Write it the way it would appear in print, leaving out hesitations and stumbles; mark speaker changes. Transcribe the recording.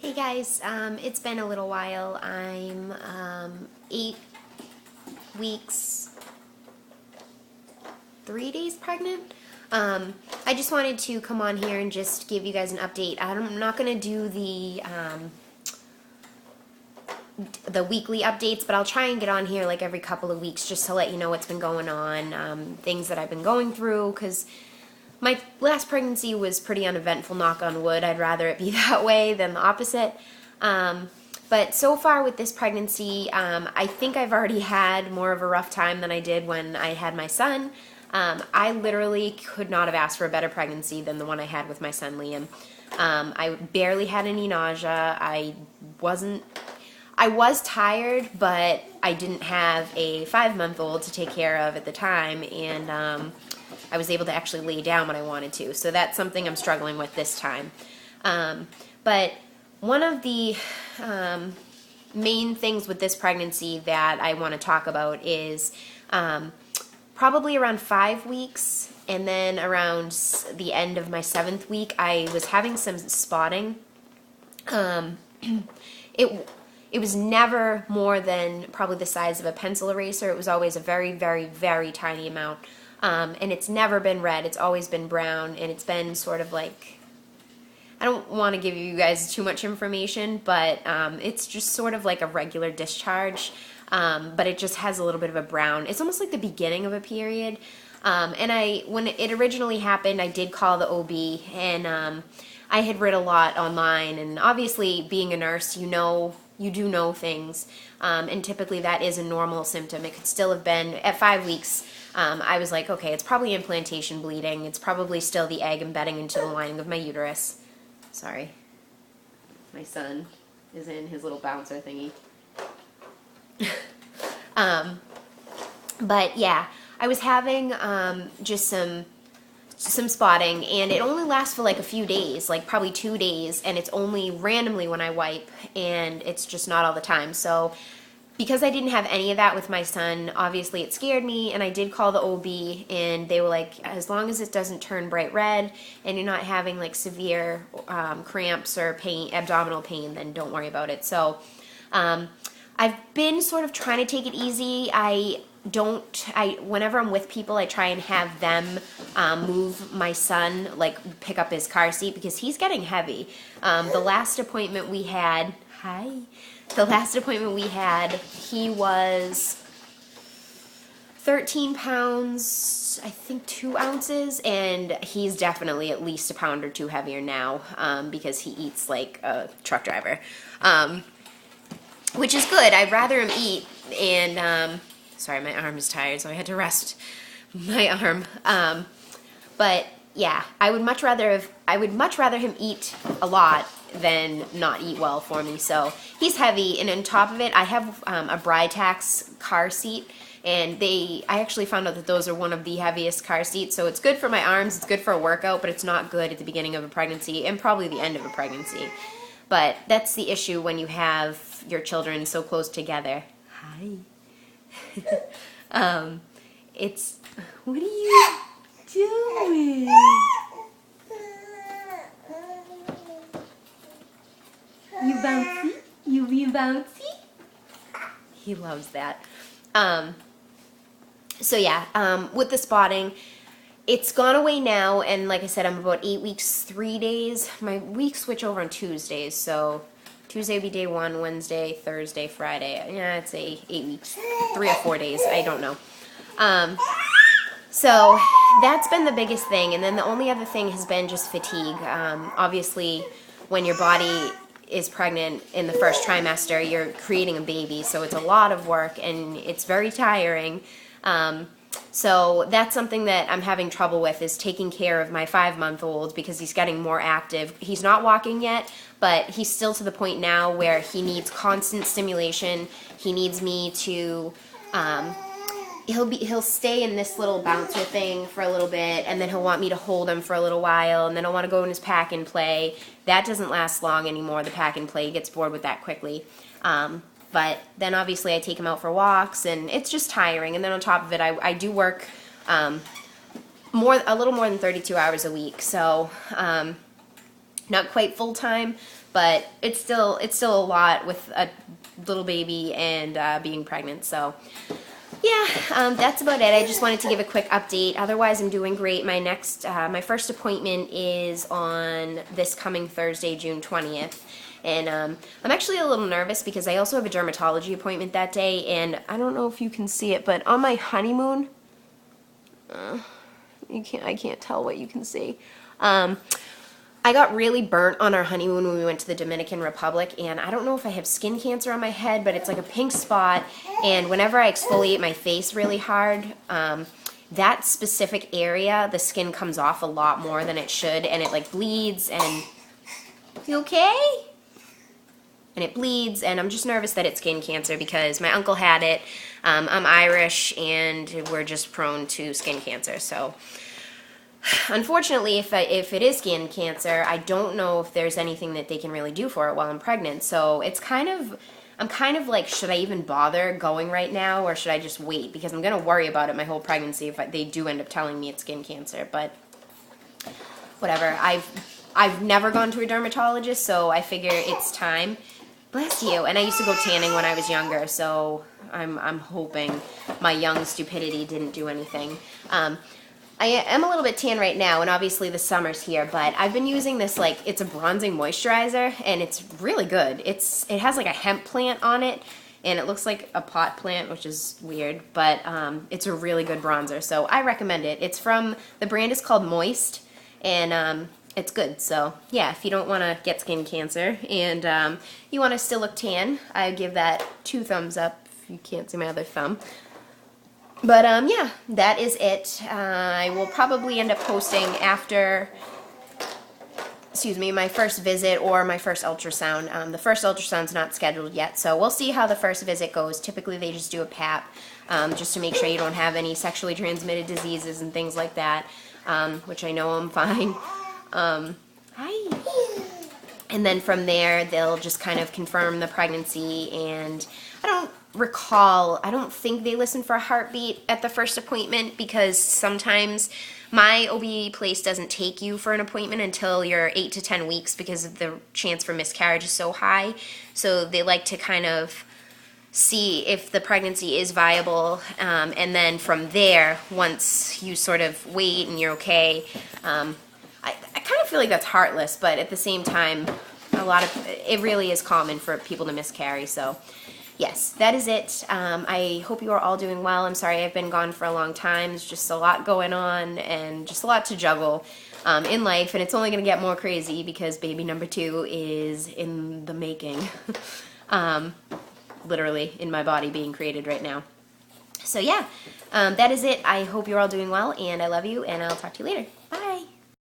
Speaker 1: Hey guys, it's been a little while. I'm 8 weeks, 3 days pregnant. I just wanted to come on here and just give you guys an update. I'm not gonna do the weekly updates, but I'll try and get on here like every couple of weeks just to let you know what's been going on, things that I've been going through, because my last pregnancy was pretty uneventful, knock on wood. I'd rather it be that way than the opposite. But so far with this pregnancy, I think I've already had more of a rough time than I did when I had my son. I literally could not have asked for a better pregnancy than the one I had with my son, Liam. I barely had any nausea. I was tired, but I didn't have a 5-month-old to take care of at the time, and I was able to actually lay down when I wanted to. So that's something I'm struggling with this time. But one of the main things with this pregnancy that I want to talk about is probably around 5 weeks, and then around the end of my 7th week, I was having some spotting. It was never more than probably the size of a pencil eraser. It was always a very, very, very tiny amount. And it's never been red. It's always been brown, and it's been sort of like, I don't want to give you guys too much information, but it's just sort of like a regular discharge, but it just has a little bit of a brown. It's almost like the beginning of a period. And when it originally happened, I did call the OB, and I had read a lot online, and obviously being a nurse, you do know things, and typically that is a normal symptom. It could still have been, at 5 weeks, I was like, okay, it's probably implantation bleeding. It's probably still the egg embedding into the lining of my uterus. Sorry. My son is in his little bouncer thingy. But yeah, I was having just some spotting, and it only lasts for like a few days, like probably 2 days, and it's only randomly when I wipe, and it's just not all the time. So because I didn't have any of that with my son, obviously it scared me, and I did call the OB, and they were like, as long as it doesn't turn bright red and you're not having like severe cramps or pain, abdominal pain, then don't worry about it. So I've been sort of trying to take it easy. Whenever I'm with people, I try and have them move my son, like pick up his car seat, because he's getting heavy. The last appointment we had, he was 13 pounds, I think 2 ounces, and he's definitely at least a pound or two heavier now, because he eats like a truck driver, which is good. I'd rather him eat, and sorry, my arm is tired, so I had to rest my arm. But yeah, I would much rather him eat a lot than not eat well for me. So he's heavy, and on top of it, I have a Britax car seat, and I actually found out that those are one of the heaviest car seats. So it's good for my arms, it's good for a workout, but it's not good at the beginning of a pregnancy and probably the end of a pregnancy. But that's the issue when you have your children so close together. Hi. What are you doing? You bouncy? You being bouncy? He loves that. So yeah, with the spotting, it's gone away now, and like I said, I'm about 8 weeks, 3 days. My weeks switch over on Tuesdays, so Tuesday would be day 1, Wednesday, Thursday, Friday. Yeah, I'd say 8 weeks, 3 or 4 days. I don't know. So that's been the biggest thing, and then the only other thing has been just fatigue. Obviously, when your body is pregnant in the first trimester, you're creating a baby, so it's a lot of work, and it's very tiring. So that's something that I'm having trouble with, is taking care of my 5-month-old, because he's getting more active. He's not walking yet, but he's still to the point now where he needs constant stimulation. He needs me to, he'll stay in this little bouncer thing for a little bit, and then he'll want me to hold him for a little while, and then he'll want to go in his pack and play. That doesn't last long anymore, the pack and play. He gets bored with that quickly. But then obviously I take him out for walks, and it's just tiring. And then on top of it, I do work a little more than 32 hours a week. So Not quite full time, but it's still a lot with a little baby and being pregnant. So yeah, that's about it. I just wanted to give a quick update. Otherwise, I'm doing great. My first appointment is on this coming Thursday, June 20th. And I'm actually a little nervous because I also have a dermatology appointment that day. And I don't know if you can see it, but on my honeymoon, I can't tell what you can see. I got really burnt on our honeymoon when we went to the Dominican Republic, and I don't know if I have skin cancer on my head, but it's like a pink spot, and whenever I exfoliate my face really hard, that specific area, the skin comes off a lot more than it should, and it like bleeds, and you okay? And it bleeds, and I'm just nervous that it's skin cancer because my uncle had it. I'm Irish, and we're just prone to skin cancer, so unfortunately, if it is skin cancer, I don't know if there's anything that they can really do for it while I'm pregnant. So I'm kind of like, should I even bother going right now, or should I just wait? Because I'm going to worry about it my whole pregnancy if they do end up telling me it's skin cancer. But whatever. I've never gone to a dermatologist, so I figure it's time. Bless you. And I used to go tanning when I was younger, so I'm hoping my young stupidity didn't do anything. I am a little bit tan right now, and obviously the summer's here, but I've been using this, like, it's a bronzing moisturizer, and it's really good. It has, like, a hemp plant on it, and it looks like a pot plant, which is weird, but it's a really good bronzer, so I recommend it. The brand is called Moist, and it's good. So, yeah, if you don't want to get skin cancer, and you want to still look tan, I give that 2 thumbs up, if you can't see my other thumb. But, yeah, that is it. I will probably end up posting after, my first visit or my first ultrasound. The first ultrasound's not scheduled yet, so we'll see how the first visit goes. Typically, they just do a pap, just to make sure you don't have any sexually transmitted diseases and things like that, which I know I'm fine. Hi. And then from there, they'll just kind of confirm the pregnancy, and I don't think they listen for a heartbeat at the first appointment, because sometimes my OB place doesn't take you for an appointment until you're 8 to 10 weeks because the chance for miscarriage is so high. So they like to kind of see if the pregnancy is viable, and then from there, once you sort of wait and you're okay, I kind of feel like that's heartless, but at the same time, it really is common for people to miscarry, so yes, that is it. I hope you are all doing well. I'm sorry I've been gone for a long time. There's just a lot going on and just a lot to juggle in life, and it's only going to get more crazy because baby number 2 is in the making. Literally in my body being created right now. So yeah, that is it. I hope you're all doing well, and I love you, and I'll talk to you later. Bye.